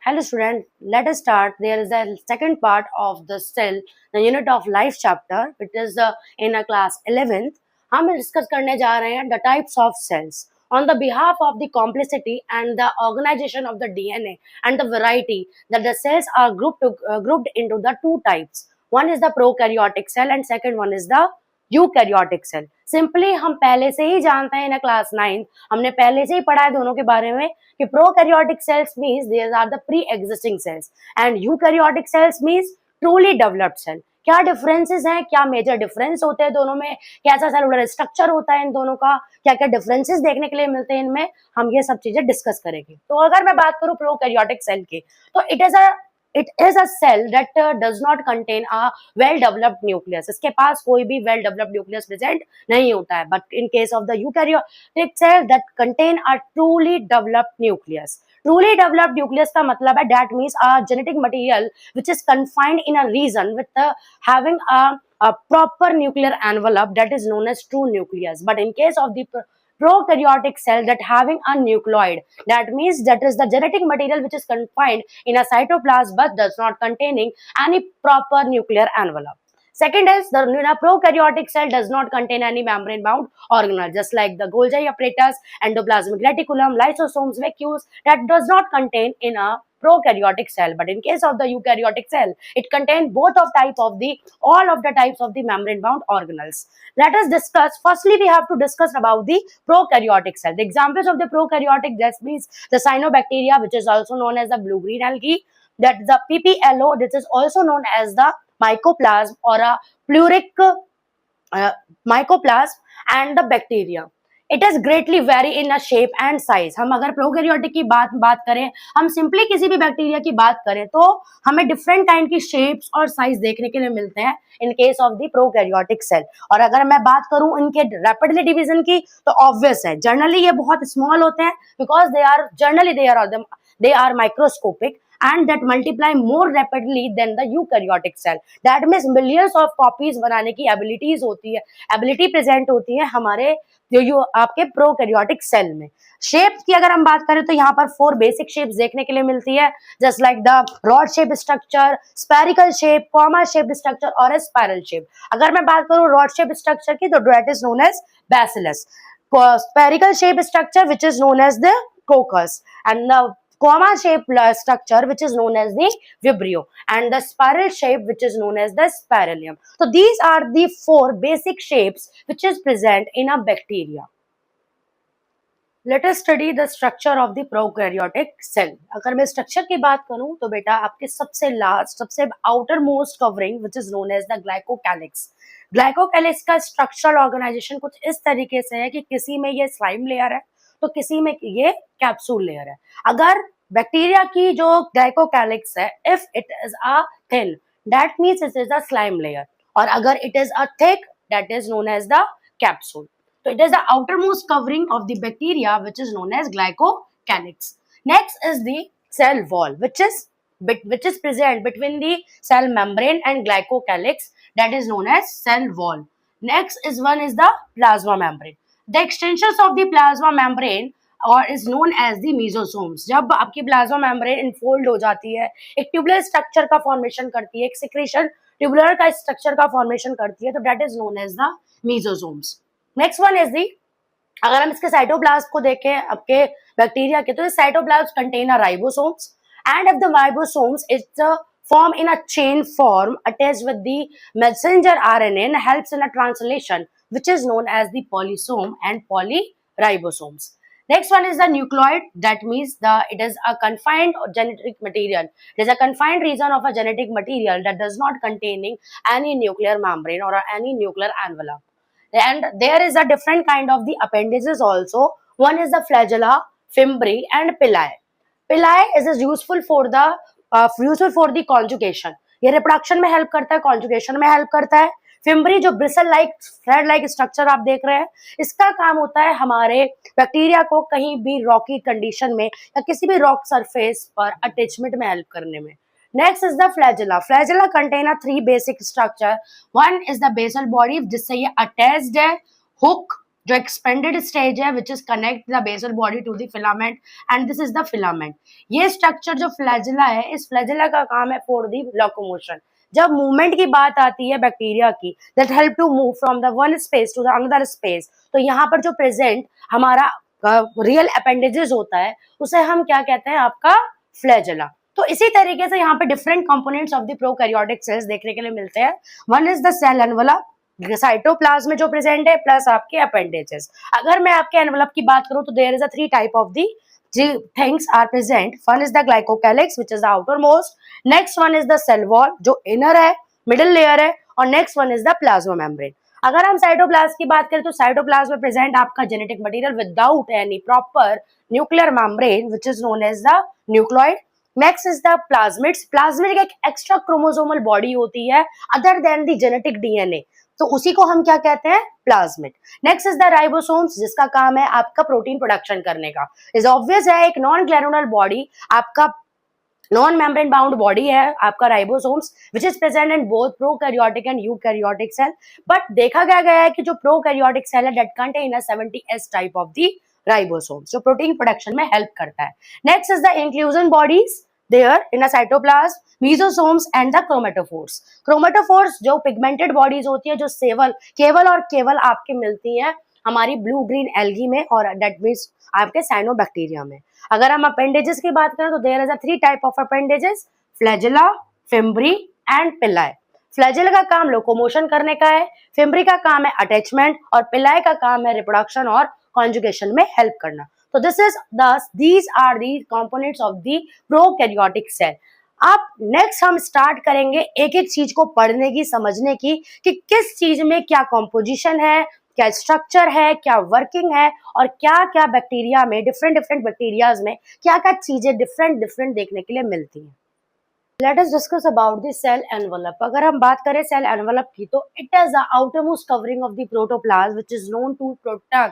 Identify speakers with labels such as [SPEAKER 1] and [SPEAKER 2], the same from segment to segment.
[SPEAKER 1] Hello student, let us start. There is a second part of the cell, the unit of life chapter, which is in a class 11th. हम discuss करने जा रहे हैं the types of cells. On the behalf of the complexity and the organization of the DNA and the variety that the cells are grouped into the two types. One is the prokaryotic cell and second one is the eukaryotic cell. Simply हम पहले से ही जानते हैं in class 9 हमने पहले से ही पढ़ा है दोनों के बारे में कि prokaryotic cells means there are the pre existing cells and eukaryotic cells means truly developed cell. क्या डिफरेंसेस हैं, क्या मेजर डिफरेंस होते हैं दोनों में, कैसा सेलुलर स्ट्रक्चर होता है इन दोनों का, क्या क्या डिफरेंसेस देखने के लिए मिलते हैं इनमें, हम ये सब चीजें डिस्कस करेंगे. तो अगर मैं बात करूं प्रोकैरियोटिक सेल की, तो it is a cell that does not contain a well developed nucleus. इसके पास कोई भी well developed nucleus present नहीं होता है. But in case of the eukaryotic cell that contain a truly developed nucleus. Truly developed nucleus का मतलब है that means a genetic material which is confined in a region with having a proper nuclear envelope that is known as true nucleus. But in case of the prokaryotic cell that having a nucleoid, that means that is the genetic material which is confined in a cytoplasm but does not containing any proper nuclear envelope. Second is the prokaryotic cell does not contain any membrane bound organelle, just like the Golgi apparatus, endoplasmic reticulum, lysosomes, vacuoles, that does not contain in a prokaryotic cell. But in case of the eukaryotic cell, it contains both of all of the types of the membrane bound organelles. Let us discuss. Firstly, we have to discuss about the prokaryotic cell. The examples of the prokaryotic cell means the cyanobacteria, which is also known as the blue-green algae, that the PPLO, this is also known as the mycoplasm or a pleuric mycoplasm, and the bacteria. It is greatly vary in a shape and size. हम अगर prokaryotic की बात करें, हम simply किसी भी bacteria की बात करें तो हमें डिफरेंट काइंड की शेप्स और साइज देखने के लिए मिलते हैं in case of the prokaryotic cell. और अगर मैं बात करूं इनके रैपिडली डिवीजन की तो ऑब्वियस है, जनरली ये बहुत स्मॉल होते हैं because they are microscopic and that multiply more rapidly than the eukaryotic cell. That means millions of copies बनाने की ability present होती है हमारे जो आपके प्रोकैरियोटिक सेल में. शेप की अगर हम बात करें तो यहाँ पर 4 बेसिक शेप्स देखने के लिए मिलती है, just like the rod shape structure, spherical shape, comma shape structure और स्पाइरल शेप. अगर मैं बात करूँ रॉड शेप स्ट्रक्चर की तो that is known as bacillus, spherical shape structure which is known as the coccus, and the comma shaped structure which is known as the vibrio, and the spiral shape which is known as the spiralium. So these are the 4 basic shapes which is present in a bacteria. Let us study the structure of the prokaryotic cell. अगर मैं structure की बात करूं तो बेटा आपके सबसे last, सबसे outer most covering which is known as the glycocalyx. Glycocalyx का स्ट्रक्चरल ऑर्गेनाइजेशन कुछ इस तरीके से है कि किसी में ये स्लाइम लेयर है तो किसी में ये कैप्सूल लेयर है. अगर बैक्टीरिया की जो ग्लाइकोकैलिक्स है, if it is a thin, that means it is a slime layer, और अगर it is a thick, that is known as the capsule. So it is the outermost covering of the bacteria which is known as glycocalyx. Next is the cell wall which is present between the cell membrane and glycocalyx, that is known as cell wall. Next is the plasma membrane. The extensions of the plasma membrane or is known as the mesosomes. जब आपकी plasma membrane infold हो जाती है, एक tubular structure का formation करती है, एक सिक्रेशन ट्यूबुलर का स्ट्रक्चर का फॉर्मेशन करती है, तो that is known as the mesosomes. Next one is the, अगर हम इसके साइटोप्लाज्म को देखें आपके बैक्टीरिया के, तो cytoplasm contain a ribosomes, and if the ribosomes is form in a chain form attached with the messenger RNA and helps in a translation which is known as the polysome and polyribosomes. Next one is the nucleoid, that means it is a confined genetic material. It is a confined region of a genetic material that does not containing any nuclear membrane or any nuclear envelope. And there is a different kind of the appendages also. One is the flagella, fimbriae and pillae. Pillae is useful for the conjugation. ये reproduction में help करता है, conjugation में help करता है. Fimbriae जो bristle like thread like structure आप देख रहे हैं, इसका काम होता है हमारे बैक्टीरिया को कहीं भी रॉकी कंडीशन में या किसी भी रॉक सरफेस पर अटैचमेंट में हेल्प करने में. Next is the flagella. Flagella contain a 3 basic structure. One is the basal body जिससे ये attached है, hook, जो एक्सपेंडेड स्टेज है which is connect the basal body to the filament and this is the filament. ये structure जो flagella है, इस flagella का काम है फॉर द लोकोमोशन। जब मूवमेंट की बात आती है बैक्टीरिया की, that help to move from the one space to the another space, तो यहाँ पर जो प्रेजेंट हमारा रियल अपेंडेजेस होता है उसे हम क्या कहते हैं, आपका फ्लैजिला। तो इसी तरीके से यहाँ पे different components of the prokaryotic cells देखने के लिए मिलते हैं। One is the cell envelope, cytoplasm में जो प्रेजेंट है, प्लस आपके अपेंडेजेस। अगर मैं आपके एनवलप की बात करूं तो there is a three type of the things are present. One is the glycocalyx which is the outermost, next one is the cell wall जो inner है, middle layer है, और next one is the plasma membrane. अगर हम cytoplasm की बात करें तो साइटोप्लाज्म में प्रेजेंट आपका genetic material without any proper nuclear membrane which is known as the nucleoid. Next is the plasmids. Plasmid एक एक्स्ट्रा क्रोमोसोमल बॉडी होती है other than the genetic DNA, तो उसी को हम क्या कहते हैं, plasmid. Next is the ribosomes जिसका काम है आपका प्रोटीन प्रोडक्शन करने का। इज ऑब्वियस है, एक नॉन ग्लैनुलर बॉडी, आपका नॉन मेम्ब्रेन बाउंड बॉडी है आपका ribosomes which is present in both prokaryotic and eukaryotic cell. But देखा गया है कि जो प्रोकैरियोटिक सेल है that contain a 70S type of the ribosomes जो प्रोटीन प्रोडक्शन में हेल्प करता है। Next is the inclusion bodies there in a cytoplasm, mesosomes and the chromatophores. Chromatophores जो pigmented bodies होती है, जो केवल और केवल आपके मिलती हैं हमारी ब्लू ग्रीन एल्गी में और that means आपके साइनोबैक्टीरिया में। अगर हम अपेंडेजेस की बात करें तो there is a three type of appendages, flagella, fimbri and Pillai. Flagella का काम लोकोमोशन करने का है, फिम्ब्री का काम है अटैचमेंट, और पिल्लाई का काम है रिप्रोडक्शन और कॉन्जुगेशन में हेल्प करना। तो these are the components of the prokaryotic cell। अब नेक्स्ट हम स्टार्ट करेंगे एक एक चीज को पढ़ने की, समझने की कि किस चीज में क्या कॉम्पोजिशन है, क्या स्ट्रक्चर है, क्या वर्किंग है, और क्या क्या बैक्टीरिया में, डिफरेंट बैक्टीरियाज में क्या क्या चीजें डिफरेंट देखने के लिए मिलती हैं। Let us discuss about the cell envelope। अगर हम बात करें सेल एनवलप की तो it is the outermost covering of the protoplasm which is known to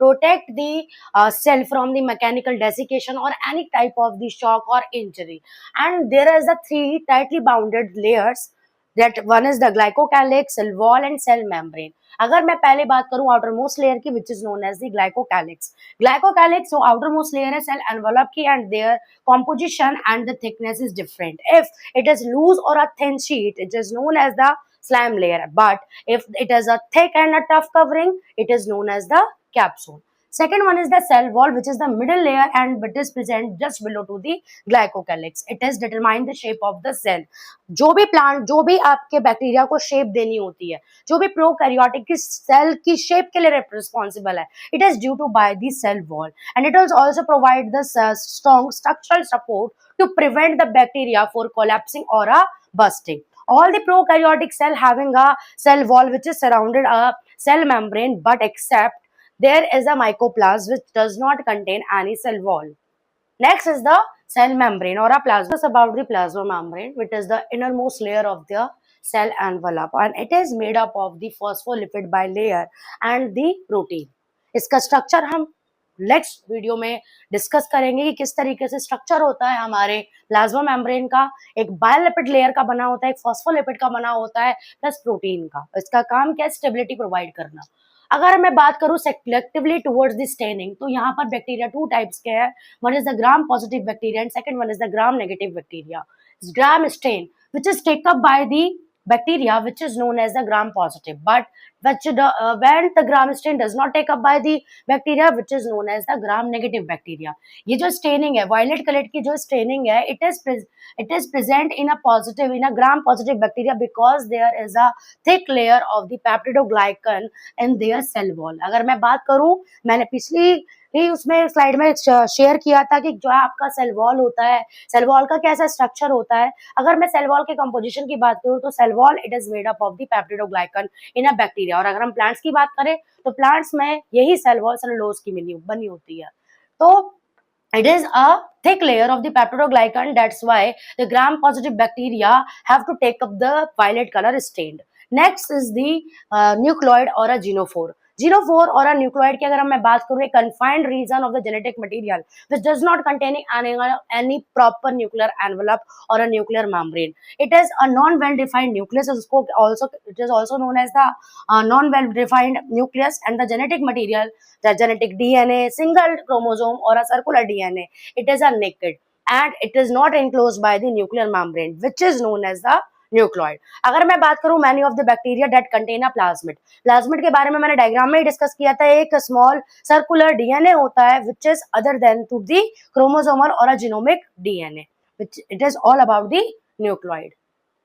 [SPEAKER 1] protect the cell from the mechanical desiccation or any type of the shock or injury, and there is the three tightly bounded layers, that one is the glycocalyx, cell wall and cell membrane। अगर मैं पहले बात करूं outer most layer की which is known as the glycocalyx. Glycocalyx जो outer most layer है cell envelope की, and there composition and the thickness is different. If it is loose or a thin sheet, it is known as the slime layer, but if it is a thick and a tough covering, it is known as the capsule। Second one is the cell wall, which is the middle layer and it is present just below to the glycocalyx। It is determine the shape of the cell। जो भी plant, जो भी आपके bacteria को shape देनी होती है, जो भी प्रोकैरियोटिक की सेल की शेप के लिए रिस्पॉन्सिबल है, it is due to by the cell wall, and it will also provide the strong structural support to prevent the bacteria for collapsing or bursting। All the prokaryotic cell having a cell wall which is surrounded a cell membrane, but except there is a mycoplasm which does not contain any cell wall। Next is the cell membrane or a plasma। About the plasma membrane, which is the innermost layer of the cell envelope, and it is made up of the phospholipid bilayer and the protein। इसका structure हम next video में discuss करेंगे कि किस तरीके से structure होता है हमारे प्लाज्मा मेम्ब्रेन का। एक बायोलिपिड लेयर का बना होता है, एक फॉस्फोलिपिड का बना होता है, प्लस प्रोटीन का। इसका काम क्या है, स्टेबिलिटी प्रोवाइड करना। अगर मैं बात करूं सेलेक्टिवली टुवर्ड्स द स्टेनिंग, तो यहाँ पर बैक्टीरिया टू टाइप्स के हैं। One is the gram positive bacteria and second one is the gram negative bacteria. Gram stain which is taken up by the bacteria which is known as the gram positive, but when the gram stain does not take up by the bacteria which is known as the gram negative bacteria। ये जो staining है, violet color की जो staining है, it is present in a gram positive bacteria because there is a thick layer of the peptidoglycan in their cell wall। अगर मैं बात करूं, मैंने पिछली ही उसमें स्लाइड में शेयर किया था कि जो आपका सेल वॉल होता है, सेल वॉल का कैसा स्ट्रक्चर होता है। अगर मैं सेल वॉल के कंपोजिशन की बात करूं तो cell wall it is made up of the peptidoglycan in a bacteria, और अगर हम प्लांट्स की बात करें तो प्लांट्स में यही सेल वॉल सेलुलोज की बनी होती है। तो it is a thick layer of the peptidoglycan, that's why the gram positive bacteria have to take up the violet color stained। Next is the nucleoid or a genophore। Genophore और a nucleoid की अगर मैं बात करूँ, confined region of the genetic material which does not containing any proper nuclear envelope और a nuclear membrane. It is a non-well defined nucleus. It is also known as the non-well defined nucleus, and the genetic material, the genetic DNA, single chromosome or a circular DNA. It is a naked, and it is not enclosed by the nuclear membrane, which is known as the न्यूक्लॉइड. अगर मैं बात करूं many of the bacteria that contain a plasmid. Plasmid के बारे में मैंने diagram में ही discuss किया था. एक स्मॉल सर्कुलर डीएनए होता है which is other than to the chromosomal और a genomic DNA, which it is all about the nucleoid.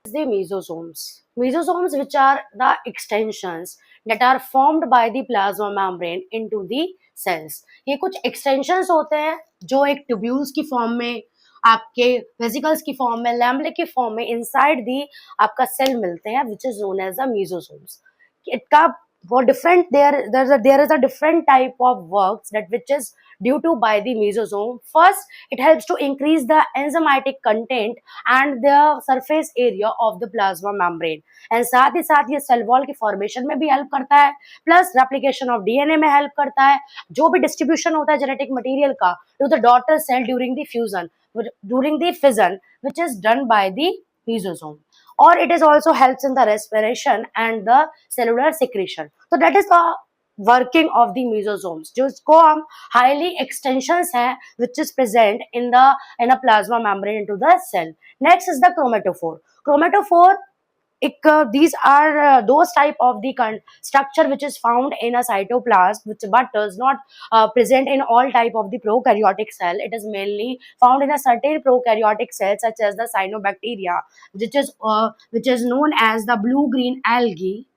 [SPEAKER 1] The mesosomes. Mesosomes, which are the extensions that are formed by the plasma membrane into the cells. ये कुछ extensions होते हैं जो एक tubules की form में, आपके वेसिकल्स की फॉर्म में, लैम्बले की फॉर्म में इनसाइड दी आपका सेल मिलते हैं, which is known as the mesosomes. इसका for different there is a different type of works that which is due to by the mesosome. First, it helps to increase the enzymatic content and the surface area of the plasma membrane, and साथ ही साथ ये cell wall की formation में भी help करता है, plus replication of DNA में help करता है, जो भी डिस्ट्रीब्यूशन होता है जेनेटिक मटेरियल का to the daughter cell during the fission which is done by the mesosome, or it is also helps in the respiration and the cellular secretion. So that is the working of the mesosomes, जिसको हम highly extensions हैं which is present in a plasma membrane into the cell. Next is the chromatophore. Chromatophore, these are those type of the structure which is found in a cytoplasm, which but does not present in all type of the prokaryotic cell. It is mainly found in a certain prokaryotic cells such as the cyanobacteria, which is known as the blue green algae,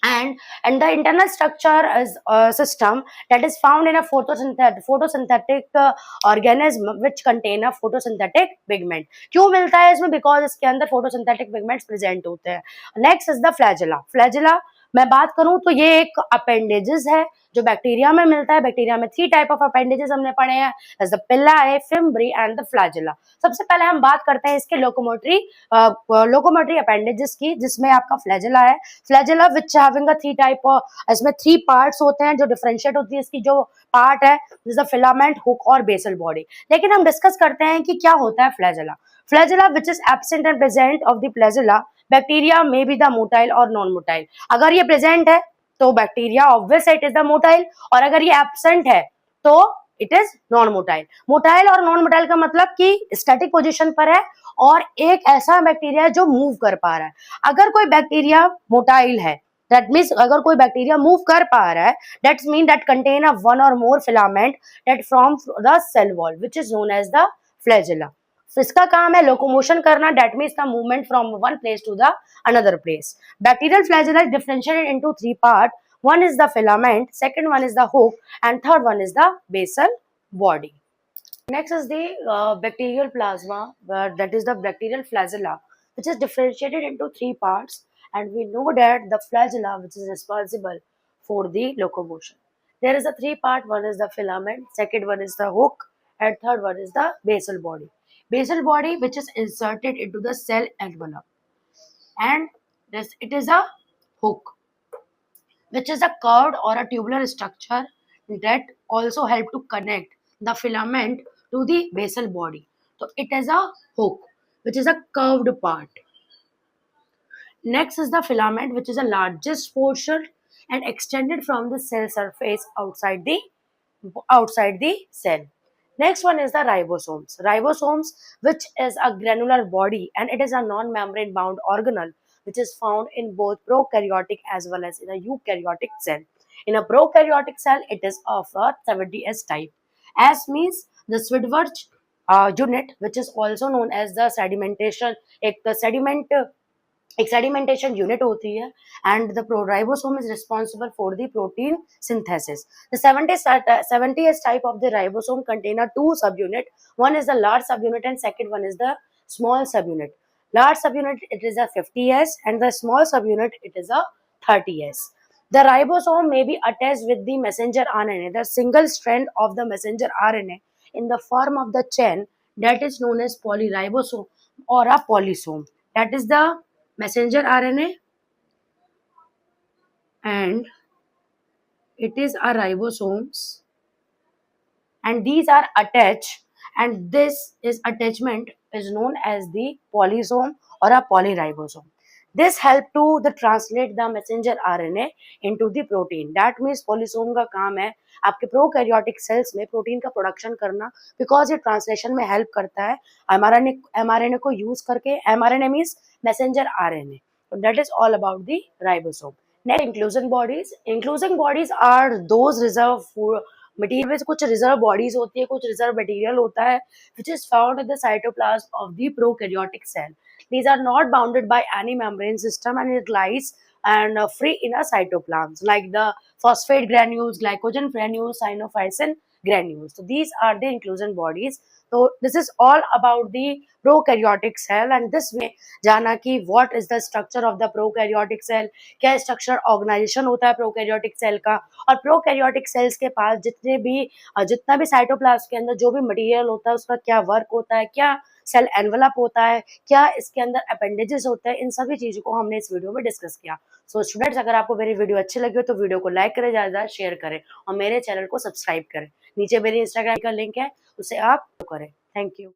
[SPEAKER 1] and the internal structure is a system that is found in a photosynthetic organism which contain a photosynthetic pigment. क्यों मिलता है इसमें? Because इसके अंदर photosynthetic pigments present होते हैं. Next is the flagella. मैं बात करूं तो ये एक अपेंडेजेस है जो बैक्टीरिया में मिलता है. बैक्टीरिया में 3 टाइप ऑफ अपेंडेजेस हमने पढ़े हैं, पिल्लाए, फिम्ब्री एंड द फ्लैजेला. सबसे पहले हम बात करते हैं इसके लोकोमोटरी अपेंडेजेस की, जिसमें आपका फ्लैजेला है. फ्लैजेला विच हैविंग 3 टाइप, इसमें 3 पार्ट्स होते हैं जो डिफरेंशिएट होती है. इसकी जो पार्ट है जैसे फिलामेंट, हुक और बेसल बॉडी. लेकिन हम डिस्कस करते हैं कि क्या होता है flagella. Flagella which is absent and present of the flagella bacteria may be the motile और नॉन मोटाइल. अगर ये प्रेजेंट है तो bacteria obvious it is the motile, और अगर ये एब्सेंट है तो it is non motile. Motile और नॉन मोटाइल का मतलब कि स्टैटिक पोजीशन पर है और एक ऐसा बैक्टीरिया है जो मूव कर पा रहा है. अगर कोई बैक्टीरिया मोटाइल है, दैट मीन्स अगर कोई बैक्टीरिया मूव कर पा रहा है, that's mean that contain a 1 or more filament that from the cell wall which is known as the flagella. इसका काम है लोकोमोशन करना, that means the movement from one place to the another place. Bacterial flagella is differentiated into 3 part. One is the filament, second one is the hook, and third one is the basal body. Next is the bacterial plasma, that is the bacterial flagella, which is differentiated into 3 parts, and we know that the flagella which is responsible for the locomotion. There is a 3 part, one is the filament, second one is the hook, and third one is the basal body. Basal body which is inserted into the cell envelope, and it is a hook which is a curved or a tubular structure that also help to connect the filament to the basal body. So it is a hook which is a curved part. Next is the filament, which is the largest portion and extended from the cell surface outside the cell. Next one is the ribosomes. Ribosomes, which is a granular body, and it is a non-membrane bound organelle which is found in both prokaryotic as well as in a eukaryotic cell. In a prokaryotic cell, it is of a 70S type. S means the Swidwurch unit, which is also known as the sedimentation. एक sedimentation unit होती है, and the ribosome is responsible for the protein synthesis. The 70S type of the ribosome contain a 2 subunit. One is the large subunit and second one is the small subunit. Large subunit it is a 50S and the small subunit it is a 30S. The ribosome may be attached with the messenger RNA, the single strand of the messenger RNA in the form of the chain that is known as polyribosome. or a polysome. That is the messenger RNA, and it is a ribosomes, and these are attached, and this is attachment is known as the polysome or a polyribosome. This help to the translate the messenger RNA into the protein. That means polysome का काम है आपके prokaryotic cells में protein का production करना, because ये translation में help करता है mRNA को यूज करके. mRNA means messenger RNA. So that is all about the ribosome. Next, inclusion bodies. Inclusion bodies are those reserve material में कुछ रिजर्व बॉडीज होती है, कुछ रिजर्व मटेरियल होता है which is found in the cytoplasm of the prokaryotic cell. These are not bounded by any membrane system and it lies and free in a cytoplasm like the phosphate granules, glycogen granules, cyanophysin granules. So these are the inclusion bodies. So this is all about the prokaryotic cell and this way जाना कि what is the structure of the prokaryotic cell, क्या structure organisation होता है prokaryotic cell का, और prokaryotic cells के पास जितना भी साइटोप्लाज्म के अंदर जो भी मटेरियल होता है उसका क्या वर्क होता है, क्या सेल एनवलप होता है, क्या इसके अंदर अपेंडेजेस होते हैं, इन सभी चीजों को हमने इस वीडियो में डिस्कस किया. सो स्टूडेंट्स, अगर आपको मेरी वीडियो अच्छी लगी हो तो वीडियो को लाइक करें, ज़्यादा शेयर करें और मेरे चैनल को सब्सक्राइब करें. नीचे मेरी इंस्टाग्राम का लिंक है, उसे आप करें. Thank you.